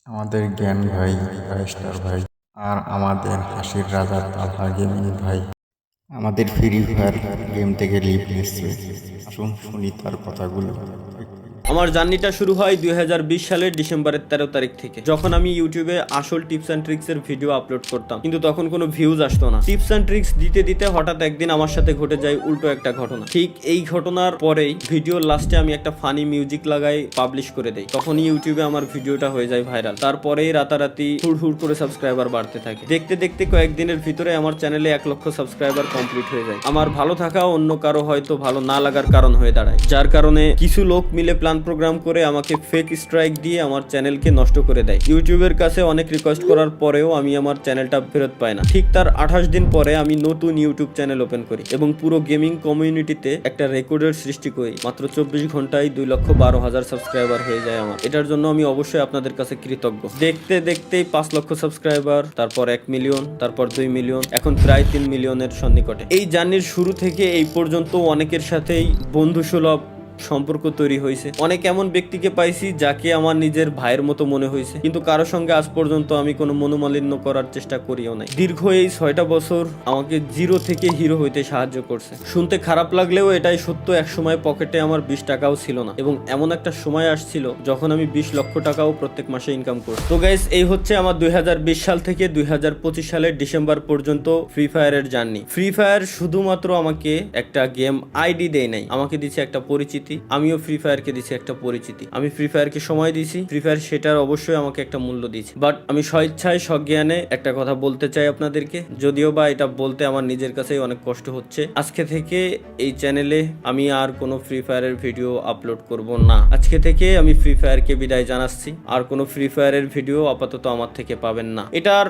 আমাদের জ্ঞান ভাই, ফাইভ ভাই, আর আমাদের হাসির রাজা তালহা গেমিং ভাই আমাদের ফ্রি ফায়ার গেম থেকে লিভ নিচ্ছে। আসুন শুনি তার কথাগুলো। আমার জার্নিটা শুরু হয় 2020 সালের ডিসেম্বরের 13 তারিখ থেকে, যখন আমি ইউটিউবে আসল টিপস অ্যান্ড ট্রিক্স এর ভিডিও আপলোড করতাম, কিন্তু তখন কোনো ভিউজ আসতো না। টিপস অ্যান্ড ট্রিক্স দিতে দিতে হঠাৎ একদিন আমার সাথে ঘটে যায় উল্টো একটা ঘটনা। ঠিক এই ঘটনার পরেই ভিডিওর লাস্টে আমি একটা ফানি মিউজিক লাগাই পাবলিশ করে দেই। তখনই ইউটিউবে আমার ভিডিওটা হয়ে যায় ভাইরাল। তারপরেই রাতারাতি হুড় করে সাবস্ক্রাইবার বাড়তে থাকে। দেখতে দেখতে কয়েকদিনের ভিতরে আমার চ্যানেলে 1 লক্ষ সাবস্ক্রাইবার কমপ্লিট হয়ে যায়। আমার ভালো থাকা অন্য কারো হয়তো ভালো না লাগার কারণ হয়ে দাঁড়ায়, যার কারণে কিছু লোক মিলে প্ল্যান প্রোগ্রাম করে আমাকে ফেক স্ট্রাইক দিয়ে আমার চ্যানেলকে নষ্ট করে দেয়। ইউটিউবের কাছে অনেক রিকোয়েস্ট করার পরেও আমি আমার চ্যানেলটা ফেরত পাই না। ঠিক তার 28 দিন পরে আমি নতুন ইউটিউব চ্যানেল ওপেন করি এবং পুরো গেমিং কমিউনিটিতে একটা রেকর্ডের সৃষ্টি করি। মাত্র 24 ঘন্টায় 2,12,000 সাবস্ক্রাইবার হয়ে যায় আমার। এটার জন্য আমি অবশ্যই আপনাদের কাছে কৃতজ্ঞ। দেখতে দেখতেই 5 লক্ষ সাবস্ক্রাইবার, তারপর 1 মিলিয়ন, তারপর 2 মিলিয়ন, এখন প্রায় 3 মিলিয়নের সন্নিকটে। এই জার্নির শুরু থেকে এই পর্যন্ত অনেকের সাথেই বন্ধুসুলভ সম্পর্ক তৈরি হয়েছে। অনেক এমন ব্যক্তিকে পাইছি যাকে আমার নিজের ভাইয়ের মতো মনে হয়েছে, কিন্তু কারো সঙ্গে আজ পর্যন্ত আমি কোনো মনোমালিন্য করার চেষ্টা করিও নাই। দীর্ঘ এই 6টা বছর আমাকে জিরো থেকে হিরো হইতে সাহায্য করছে। শুনতে খারাপ লাগলেও এটাই সত্য। এক সময় পকেটে আমার 20 টাকাও ছিল না, এবং এমন একটা সময় আসছিল যখন আমি 20 লক্ষ টাকাও প্রত্যেক মাসে ইনকাম করছি। তো গাইস, এই হচ্ছে আমার 2020 সাল থেকে 2025 সালের ডিসেম্বর পর্যন্ত ফ্রি ফায়ারের জার্নি। ফ্রি ফায়ার শুধুমাত্র আমাকে একটা গেম আইডি দেয় নাই, আমাকে দিচ্ছে একটা পরিচিতি। আমিও ফ্রি ফায়ারকে দিছি একটা পরিচিতি। আমি ফ্রি ফায়ারকে সময় দিছি, ফ্রি ফায়ার সেটার অবশ্যই আমাকে একটা মূল্য দিয়েছে। বাট আমি স্বেচ্ছায় সজ্ঞানে একটা কথা বলতে চাই আপনাদেরকে, যদিও বা এটা বলতে আমার নিজের কাছেই অনেক কষ্ট হচ্ছে। আজকে থেকে এই চ্যানেলে আমি আর কোনো ফ্রি ফায়ারের ভিডিও আপলোড করব না। আজকে থেকে আমি ফ্রি ফায়ারকে বিদায় জানাচ্ছি। আর কোনো ফ্রি ফায়ারের ভিডিও আপাতত আমার থেকে পাবেন না। এটার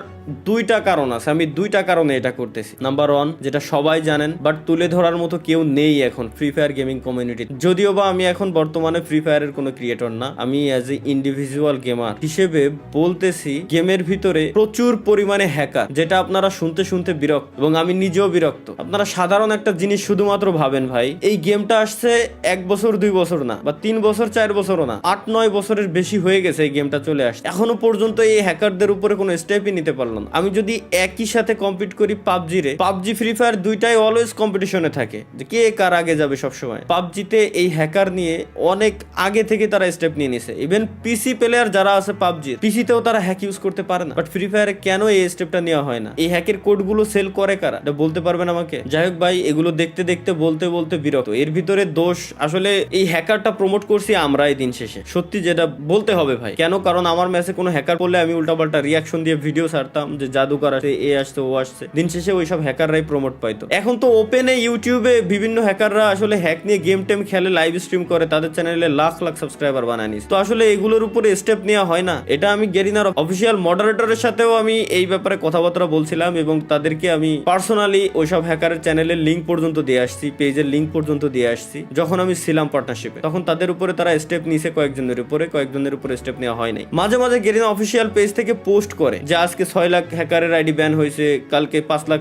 2টা কারণ আছে। আমি 2টা কারণে এটা করতেছি। নাম্বার 1, যেটা সবাই জানেন বাট তুলে ধরার মতো কেউ নেই এখন ফ্রি ফায়ার গেমিং কমিউনিটি। যদিও বা আমি এখন বর্তমানে ফ্রি ফায়ারের কোনো ক্রিয়েটর না, আমি অ্যাজ এ ইন্ডিভিজুয়াল গেমার হিসেবে বলতেছি, গেমের ভিতরে প্রচুর পরিমাণে হ্যাকার, যেটা আপনারা শুনতে শুনতে বিরক্ত, এবং আমি নিজেও বিরক্ত। আপনারা সাধারণ একটা জিনিস শুধুমাত্র ভাবেন, ভাই এই গেমটা আসছে 1 বছর 2 বছর না, বা 3 বছর 4 বছরও না, 8-9 বছরের বেশি হয়ে গেছে এই গেমটা চলে আসছে। এখনো পর্যন্ত এই হ্যাকারদের উপরে কোনো স্টেপই নিতে পারলাম না। আমি যদি একই সাথে কম্পিট করি পাবজি ফ্রি ফায়ার দুইটাই অলওয়েজ কম্পিটিশনে থাকে, যে কে কার আগে যাবে সবসময়। পাবজিতে এই হ্যাকার নিয়ে অনেক আগে থেকে তারা স্টেপ নিয়ে নিছে। ইভেন পিসি প্লেয়ার যারা আছে পাবজির, পিসিতেও তারা হ্যাক ইউজ করতে পারে না। বাট ফ্রি ফায়ারে কেন এই স্টেপটা নেওয়া হয় না? এই হ্যাকের কোডগুলো সেল করে কারা, এটা বলতে পারবেন আমাকে? যাই হোক ভাই, এগুলো দেখতে দেখতে বলতে বলতে বিরক্ত। এর ভিতরে দোষ আসলে এই হ্যাকারটা প্রমোট করছি আমরাই দিন শেষে, সত্যি যেটা বলতে হবে ভাই। কেন? কারণ আমার ম্যাচে কোনো হ্যাকার পড়লে আমি উল্টাপাল্টা রিয়াকশন দিয়ে ভিডিও ছাড়তাম যে জাদুকর আসে, এ আসছে, ও আসছে। দিন শেষে ওইসব হ্যাকাররাই প্রমোট পাইতো। এখন তো ওপেনে ইউটিউবে বিভিন্ন হ্যাকাররা আসলে হ্যাক নিয়ে গেম টেম খেলে, লাইভ স্ট্রিম করে, তাদের চ্যানেলে লাখ লাখ সাবস্ক্রাইবার বানায় নিস। তো আসলে এগুলোর উপরে স্টেপ নেওয়া হয় না। এটা আমি গেরিনার অফিসিয়াল মডারেটরের সাথেও আমি এই ব্যাপারে কথাবার্তা বলছিলাম, এবং তাদেরকে আমি পার্সোনালি ওইসব হ্যাকারের চ্যানেলের লিঙ্ক পর্যন্ত দিয়ে আসছি, পেজের লিঙ্ক পর্যন্ত দিয়ে আসছি। যখন আমি ছিলাম পার্টনারশিপে, তখন তাদের উপরে তারা স্টেপ নিছে কয়েকজনের উপরে স্টেপ নেওয়া হয় নাই। মাঝে মাঝে গেরিনা অফিসিয়াল পেজ থেকে পোস্ট করে যে আজকে 6 লাখ হ্যাকারের আইডি ব্যান হয়েছে, কালকে 5 লাখ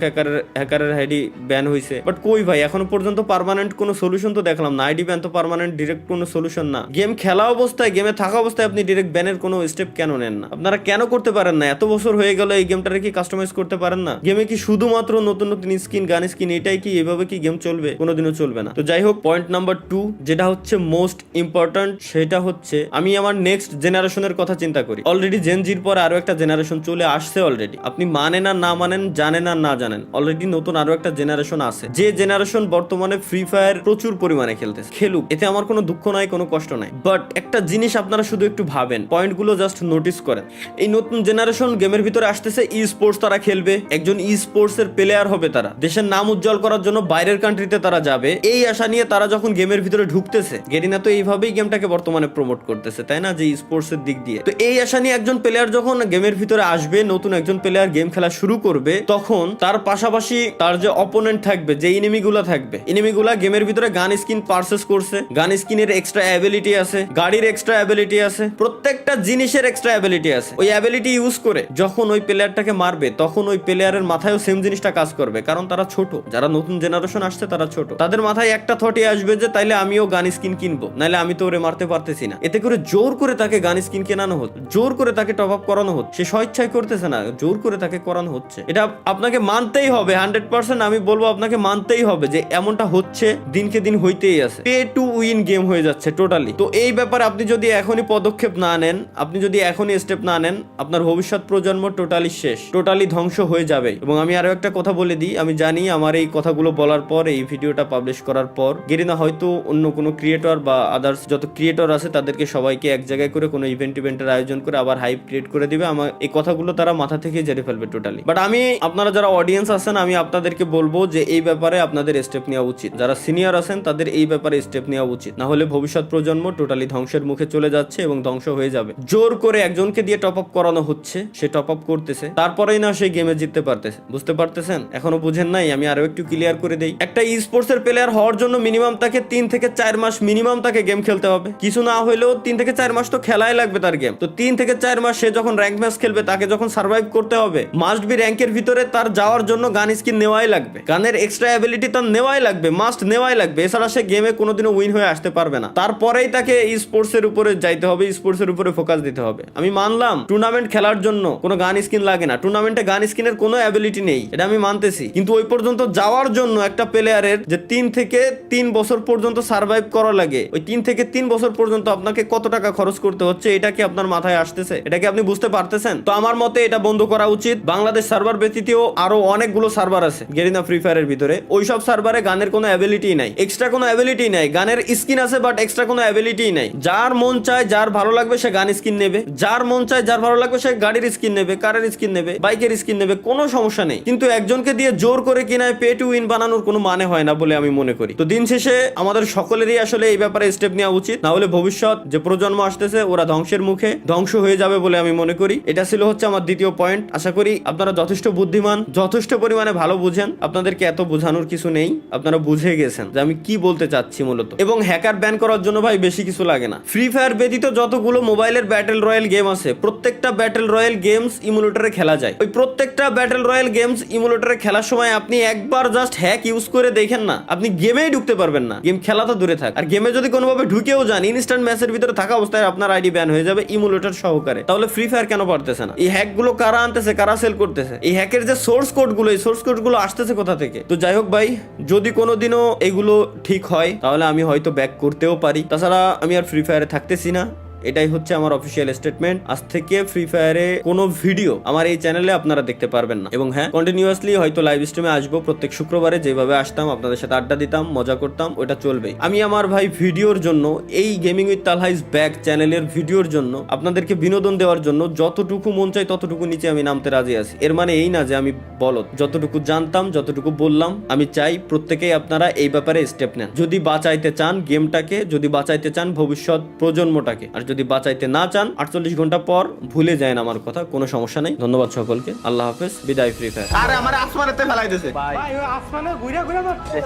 হ্যাকারের আইডি ব্যান হয়েছে। বাট কই ভাই, এখনো পর্যন্ত পার্মানেন্ট কোনো সলিউশন তো দেখলাম না। আইডি ব্যান তো পার্মানেন্ট ডিরেক্ট কোনো সলিউশন না। গেম খেলা অবস্থায়, গেমে থাকা অবস্থায় আপনি ডিরেক্ট ব্যানের কোনো স্টেপ কেন নেন না? আপনারা কেন করতে পারেন না? এত বছর হয়ে গেল, এই গেমটারে কি কাস্টমাইজ করতে পারেন না? গেমে কি শুধুমাত্র নতুন নতুন স্কিন, গান স্কিন, এটাই কি? এভাবে কি গেম চলবে? কোনোদিনও চলবে না। তো যাই হোক, পয়েন্ট নাম্বার 2, যেটা হচ্ছে মোস্ট ইম্পর্টেন্ট, সেটা হচ্ছে আমি আমার নেক্সট জেনারেশনের কথা চিন্তা করি। অলরেডি জেনজির পর আরো একটা জেনারেশন চলে আসছে অলরেডি। আপনি মানেন আর না মানেন, জানেন আর না জানেন, অলরেডি নতুন আরো একটা জেনারেশন আছে, যে জেনারেশন বর্তমানে ফ্রি ফায়ার প্রচুর পরিমাণে খেলতেছে। খেলুক, এতে আমার কোনো দুঃখ নাই, কোনো কষ্ট নাই। বাট একটা জিনিস আপনারা শুধু একটু ভাবেন, পয়েন্টগুলো জাস্ট নোটিস করেন। এই নতুন জেনারেশন গেমের ভিতরে আসতেছে, ই স্পোর্টস তারা খেলবে, একজন ই স্পোর্টস এর প্লেয়ার হবে, তারা দেশের নাম উজ্জ্বল করার জন্য বাইরের কান্ট্রিতে তারা যাবে। এই আশা নিয়ে তারা যখন গেমের ভিতরে ঢুকতেছে, গেরিনা তো এইভাবেই গেমটাকে বর্তমানে প্রমোট করতেছে, তাই না? যে স্পোর্টস এর দিক দিয়ে। তো এই আশা নিয়ে একজন প্লেয়ার যখন গেমের ভিতরে আসবে, নতুন একজন প্লেয়ার গেম খেলা শুরু করবে, তখন তার পাশাপাশি তার যে অপোনেন্ট থাকবে, যে এনিমিগুলা থাকবে, এনিমিগুলা গেমের ভিতরে গান স্কিন পারচেস করছে, করছে, গান স্কিনের এক্সট্রা অ্যাবিলিটি আছে, গাড়ির এক্সট্রা অ্যাবিলিটি আছে, প্রত্যেকটা জিনিসের এক্সট্রা অ্যাবিলিটি আছে। ওই অ্যাবিলিটি ইউজ করে যখন ওই প্লেয়ারটাকে মারবে তখন ওই প্লেয়ারের মাথায়ও সেম জিনিসটা কাজ করবে, কারণ তারা ছোট, যারা নতুন জেনারেশন আসছে তারা ছোট, তাদের মাথায় একটা থটই আসবে যে তাইলে আমিও গান স্কিন কিনবো, নাহলে আমি তো ওরে মারতে পারতেছি না। এতে করে জোর করে তাকে গান স্কিন কেনানো হচ্ছে, জোর করে তাকে টপ আপ করানো হচ্ছে, সে স্বেচ্ছায় করতেছে না, জোর করে তাকে করানো হচ্ছে। এটা আপনাকে মানতেই হবে, 100% আমি বলবো আপনাকে মানতেই হবে যে এমনটা হচ্ছে, দিনকে দিন হইতেই আছে, পে টু উইন গেম হয়ে যাচ্ছে টোটালি। তো এই ব্যাপারে আপনি যদি এখনই পদক্ষেপ না নেন, আপনি যদি এখনই স্টেপ না নেন, আপনার ভবিষ্যৎ প্রজন্ম টোটালি শেষ, টোটালি ধ্বংস হয়ে যাবে। এবং আমি আরো একটা কথা বলে দিই, আমি জানি আমার এই কথাগুলো বলার পর, এই ভিডিওটা পাবলিশ করার পর গেরিনা হয়তো অন্য কোনো ক্রিয়েটর বা আদার্স যত ক্রিয়েটর আছে তাদেরকে সবাইকে এক জায়গায় করে কোনো ইভেন্টের আয়োজন করে আবার হাইপ ক্রিয়েট করে দিবে। আমার এই কথাগুলো তারা মাথা থেকে জেনে ফেলবে টোটালি। বাট আমি আপনারা যারা অডিয়েন্স আছেন, আমি আপনাদেরকে বলবো যে এই ব্যাপারে আপনাদের স্টেপ নেওয়া উচিত, যারা সিনিয়র আছেন তাদের এই ব্যাপারে স্টেপ নেওয়া উচিত, না হলে ভবিষ্যৎ প্রজন্ম টোটালি ধ্বংসের মুখে চলে যাচ্ছে এবং ধ্বংস হয়ে যাবে। জোর করে একজনকে দিয়ে টপ আপ করানো হচ্ছে, সে টপ আপ করতেছে, তারপরেই না সেই গেমে জিততে পারতেছে। বুঝতে পারতেছেন? এখনো বুঝেন নাই? আমি আরো একটু ক্লিয়ার করে দেই। একটা ই স্পোর্টস এর প্লেয়ার হওয়ার জন্য মিনিমাম তাকে 3 থেকে 4 মাস মিনিমাম তাকে গেম খেলতে হবে, কিছু না হলেও 3 থেকে 4 মাস তো খেলাই লাগবে তার গেম। তো 3 থেকে 4 মাস সে যখন র্যাঙ্ক ম্যাচ খেলবে, তাকে যখন সার্ভাইভ করতে হবে, মাস্ট বি র্যাঙ্কের ভিতরে তার যাওয়ার জন্য গান স্কিন নেওয়াই লাগবে, গানের এক্সট্রা অ্যাবিলিটি তার নেওয়াই লাগবে, মাস্ট নেওয়াই লাগবে। এছাড়া সে গেমে কোনোদিনও উইন হয়ে আসতে পারবে না। তারপরেই তাকে ই স্পোর্টস এর উপরে যাইতে হবে, স্পোর্টস এর উপরে ফোকাস দিতে হবে। আমি মানলাম টুর্নামেন্ট খেলার জন্য কোনো গান স্কিন লাগে না, টুর্নামেন্টে গান স্কিনের কোনো অ্যাবিলিটি নেই, এটা আমি মানতেছি, কিন্তু ওই পর্যন্ত যাওয়ার জন্য একটা প্লেয়ারের যে 3 থেকে 3 বছর পর্যন্ত সার্ভাইভ করা লাগে, ওই 3 থেকে 3 বছর পর্যন্ত আপনাকে কত টাকা খরচ করতে হচ্ছে, এটা কি আপনার মাথায় আসতেছে? এটা কি আপনি বুঝতে পারতেছেন? তো আমার মতে এটা বন্ধ করা উচিত। বাংলাদেশ সার্ভার ব্যতীতও আরো অনেকগুলো সার্ভার আছে গেরিনা ফ্রি ফায়ারের ভিতরে, ওইসব সার্ভারে গানের কোনো অ্যাবিলিটি নাই, এক্সট্রা কোনো অ্যাবিলিটি নাই, গানের স্কিন আছে বাট এক্সট্রা কোনো অ্যাবিলিটি নাই। যার মন চায়, যার ভালো লাগবে সে গান স্কিন নেবে, যার মন চায়, যার ভালো লাগবে সে গাড়ির স্কিন নেবে, কারের স্কিন নেবে, বাইকের স্কিন নেবে, কোনো সমস্যা নেই। কিন্তু একজনকে দিয়ে জোর করে কিনায় পে টু উইন বানানোর কোনো মানে হয় না বলে আমি মনে করি। তো দিন শেষে আমাদের সকলেরই আসলে এই ব্যাপারে স্টেপ নেওয়া উচিত, না হলে ভবিষ্যৎ যে প্রজন্ম আসতেছে ওরা ধ্বংসের মুখে ধ্বংস হয়ে যাবে বলে আমি মনে করি। এটা ছিল হচ্ছে আমার দ্বিতীয় পয়েন্ট। আশা করি আপনারা যথেষ্ট বুদ্ধিমান, যথেষ্ট পরিমাণে ভালো বুঝেন, আপনাদেরকে এত বোঝানোর কিছু নেই, আপনারা বুঝে গেছেন যে আমি কি বলতে চাচ্ছি মূলত। এবং হ্যাকার ব্যান করার জন্য ভাই বেশি কিছু লাগে না। ফ্রি ফায়ার ব্যতীত যতগুলো মোবাইলের ব্যাটেল রয়্যাল গেম আছে, প্রত্যেকটা ব্যাটেল রয়্যাল গেমস ইমুলেটরে খেলা যায়। ওই প্রত্যেকটা ব্যাটেল রয়্যাল গেমস ইমুলেটরে খেলার সময় আপনি একবার জাস্ট হ্যাক ইউজ করে দেখেন না, আপনি গেমেই ঢুকতে পারবেন না, গেম খেলা তো দূরে থাক। আর গেমে যদি কোনোভাবে ঢুকেও যান, ইনস্ট্যান্ট ম্যাচের ভিতরে থাকা অবস্থায় আপনার আইডি ব্যান হয়ে যাবে ইমুলেটর সহকারে। তাহলে ফ্রি ফায়ার কেন পারতেছে না? এই হ্যাক গুলো কারা আনতেছে, কারা সেল করতেছে? এই হ্যাকের যে সোর্স কোড গুলো, এই সোর্স কোড গুলো আসতেছে কোথা থেকে? তো যাই হোক ভাই, যদি কোনোদিনও এগুলো ঠিক হয় তাহলে আমি হয়তো ব্যাক করতেও পারি, তাছাড়া আমি আর ফ্রি ফায়ারে থাকতেছি না। এটাই হচ্ছে আমার অফিসিয়াল স্টেটমেন্ট। আজ থেকে ফ্রি ফায়ারে কোনো ভিডিও আমার এই চ্যানেলে আপনারা দেখতে পারবেন না। এবং হ্যাঁ, কন্টিনিউয়াসলি হয়তো লাইভ স্ট্রিমে আসবো প্রত্যেক শুক্রবারে, যেভাবে আসতাম আপনাদের সাথে আড্ডা দিতাম, মজা করতাম, ওটা চলবেই। আমি আমার ভাই ভিডিওর জন্য, এই gaming with Talha is back চ্যানেলের ভিডিওর জন্য, আপনাদেরকে বিনোদন দেওয়ার জন্য যতটুকু মন চাই ততটুকু নিচে আমি নামতে রাজি আছি। এর মানে এই না যে আমি বলদ, যতটুকু জানতাম যতটুকু বললাম। আমি চাই প্রত্যেকেই আপনারা এই ব্যাপারে স্টেপ নেন, যদি বাঁচাইতে চান গেমটাকে, যদি বাঁচাইতে চান ভবিষ্যৎ প্রজন্মটাকে। আর যদি বাঁচাইতে না চান, 48 ঘন্টা পর ভুলে যায় আমার কথা, কোনো সমস্যা নেই। ধন্যবাদ সকলকে, আল্লাহ হাফেজ, বিদায় ফ্রি ফায়ার। আরে আমার আসমানেতে ফেলাই দিয়েছে ভাই, ওই আসমানে ঘুরে ঘুরে মারছে।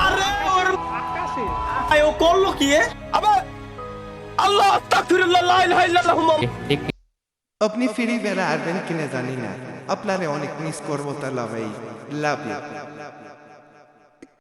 আরে ওর আকাশে ভাই ও করলো কি? আবার আল্লাহ আস্তাগফিরুল্লাহ, লা ইলাহা ইল্লাল্লাহ। আপনি ফ্রি বেড়া আসবেন কিনা জানি না, আপনারে অনেক মিস করবো, তাহলে ভাই লাভ ইউ।